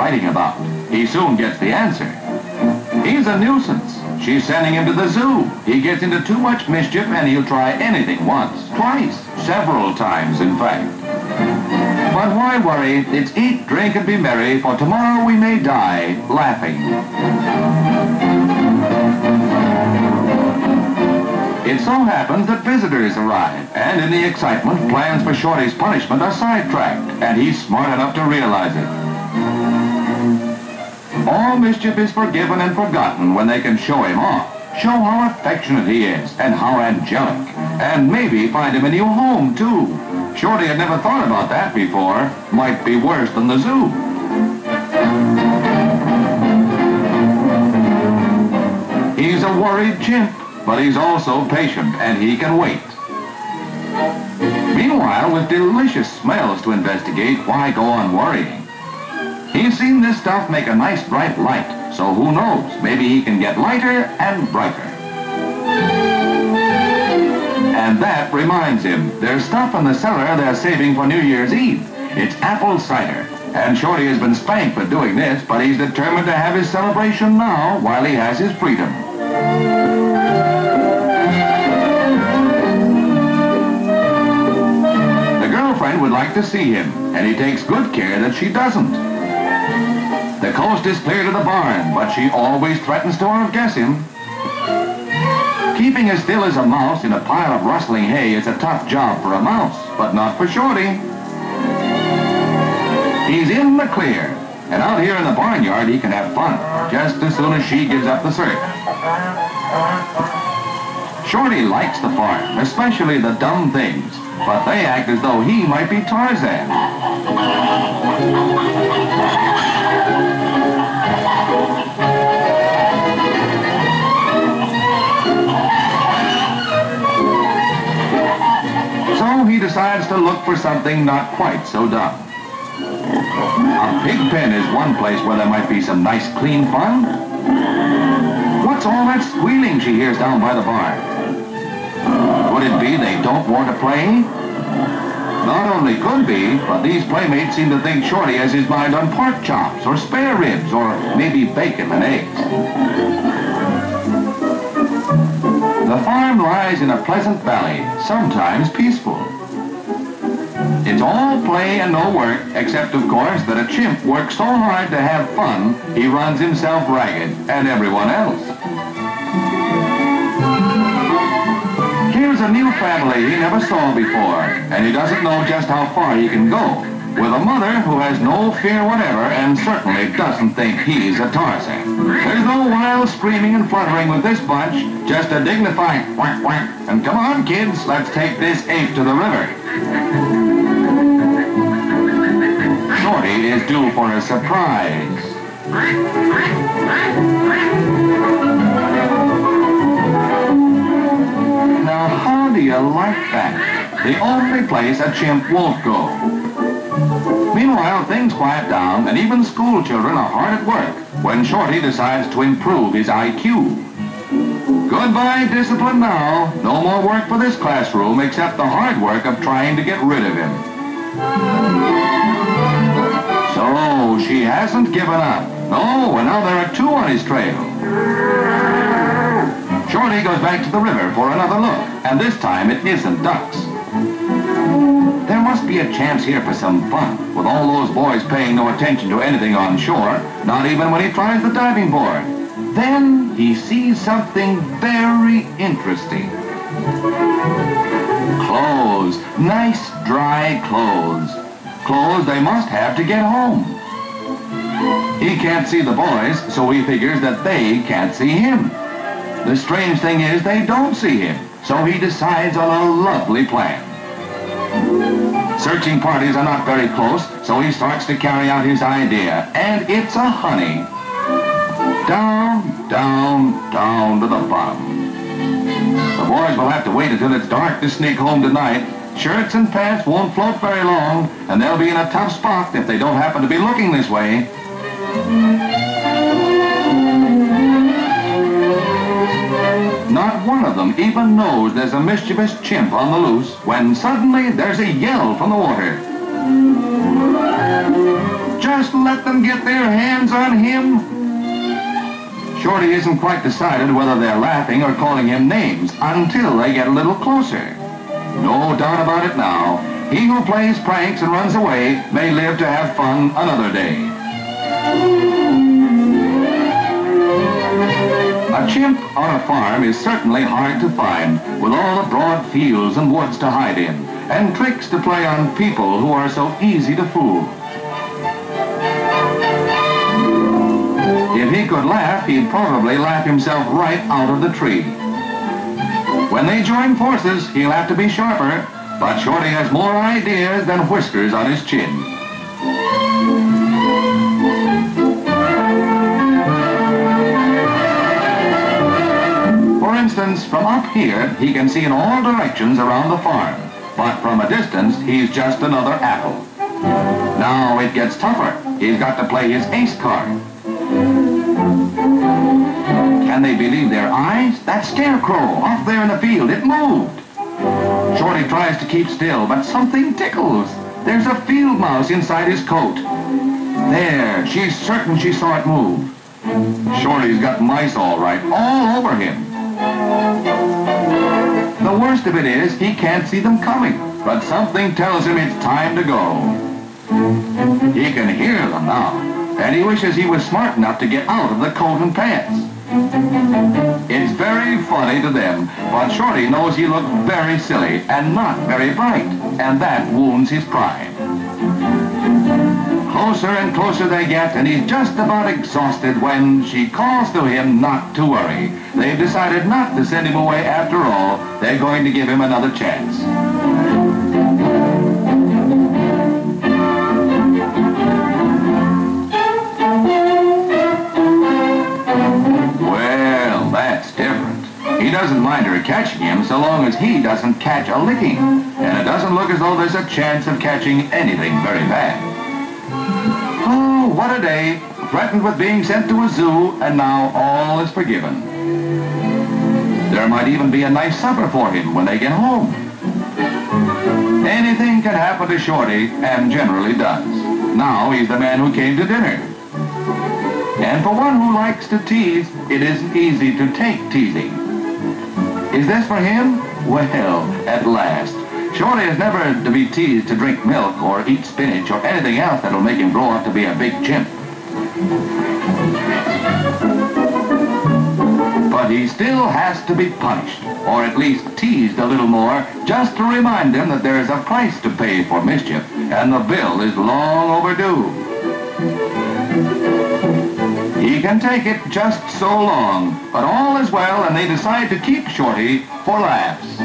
fighting about. He soon gets the answer. He's a nuisance. She's sending him to the zoo. He gets into too much mischief and he'll try anything once, twice, several times in fact. But why worry? It's eat, drink, and be merry, for tomorrow we may die laughing. It so happens that visitors arrive, and in the excitement, plans for Shorty's punishment are sidetracked, and he's smart enough to realize it. All mischief is forgiven and forgotten when they can show him off, show how affectionate he is, and how angelic, and maybe find him a new home, too. Shorty had never thought about that before. Might be worse than the zoo. He's a worried chimp, but he's also patient, and he can wait. Meanwhile, with delicious smells to investigate, why go on worrying? He's seen this stuff make a nice bright light, so who knows, maybe he can get lighter and brighter. And that reminds him, there's stuff in the cellar they're saving for New Year's Eve. It's apple cider. And Shorty has been spanked for doing this, but he's determined to have his celebration now while he has his freedom. The girlfriend would like to see him, and he takes good care that she doesn't. The coast is clear to the barn, but she always threatens to outguess him. Keeping as still as a mouse in a pile of rustling hay is a tough job for a mouse, but not for Shorty. He's in the clear, and out here in the barnyard he can have fun, just as soon as she gives up the search. Shorty likes the farm, especially the dumb things, but they act as though he might be Tarzan. So he decides to look for something not quite so dumb. A pig pen is one place where there might be some nice clean fun. What's all that squealing she hears down by the barn? Could it be they don't want to play? Not only could be, but these playmates seem to think Shorty has his mind on pork chops or spare ribs or maybe bacon and eggs. The farm lies in a pleasant valley, sometimes peaceful. It's all play and no work, except of course that a chimp works so hard to have fun, he runs himself ragged, and everyone else. Here's a new family he never saw before, and he doesn't know just how far he can go, with a mother who has no fear whatever and certainly doesn't think he's a Tarzan. There's no wild screaming and fluttering with this bunch, just a dignified quack quack, and come on kids, let's take this ape to the river. Shorty is due for a surprise. Now, how do you like that? The only place a chimp won't go. Meanwhile, things quiet down, and even school children are hard at work when Shorty decides to improve his IQ. Goodbye, discipline now. No more work for this classroom except the hard work of trying to get rid of him. So, she hasn't given up. No, and now there are two on his trail. Shorty goes back to the river for another look, and this time it isn't ducks. There must be a chance here for some fun, with all those boys paying no attention to anything on shore, not even when he tries the diving board. Then he sees something very interesting. Clothes, nice dry clothes. Clothes they must have to get home. He can't see the boys, so he figures that they can't see him. The strange thing is they don't see him, so he decides on a lovely plan. Searching parties are not very close, so he starts to carry out his idea, and it's a honey. Down, down, down to the bottom. The boys will have to wait until it's dark to sneak home tonight. Shirts and pants won't float very long, and they'll be in a tough spot if they don't happen to be looking this way. Not one of them even knows there's a mischievous chimp on the loose when suddenly there's a yell from the water. just let them get their hands on him? Shorty isn't quite decided whether they're laughing or calling him names until they get a little closer. No doubt about it now. He who plays pranks and runs away may live to have fun another day. A chimp on a farm is certainly hard to find, with all the broad fields and woods to hide in, and tricks to play on people who are so easy to fool. If he could laugh, he'd probably laugh himself right out of the tree. When they join forces, he'll have to be sharper, but Shorty has more ideas than whiskers on his chin. For instance, from up here, he can see in all directions around the farm, but from a distance, he's just another apple. Now it gets tougher. He's got to play his ace card. Can they believe their eyes? That scarecrow off there in the field, it moved. Shorty tries to keep still, but something tickles. There's a field mouse inside his coat. There, she's certain she saw it move. Shorty's got mice all right, all over him. The worst of it is, he can't see them coming, but something tells him it's time to go. He can hear them now, and he wishes he was smart enough to get out of the coat and pants. It's very funny to them, but Shorty knows he looked very silly and not very bright, and that wounds his pride. Closer and closer they get, and he's just about exhausted when she calls to him not to worry. They've decided not to send him away after all. They're going to give him another chance. He doesn't mind her catching him so long as he doesn't catch a licking. And it doesn't look as though there's a chance of catching anything very bad. Oh, what a day. Threatened with being sent to a zoo, and now all is forgiven. There might even be a nice supper for him when they get home. Anything can happen to Shorty, and generally does. Now he's the man who came to dinner. And for one who likes to tease, it isn't easy to take teasing. Is this for him? Well, at last. Shorty is never to be teased to drink milk or eat spinach or anything else that'll make him grow up to be a big chimp. But he still has to be punished, or at least teased a little more, just to remind him that there is a price to pay for mischief, and the bill is long overdue. He can take it just so long, but all is well, and they decide to keep Shorty for laughs.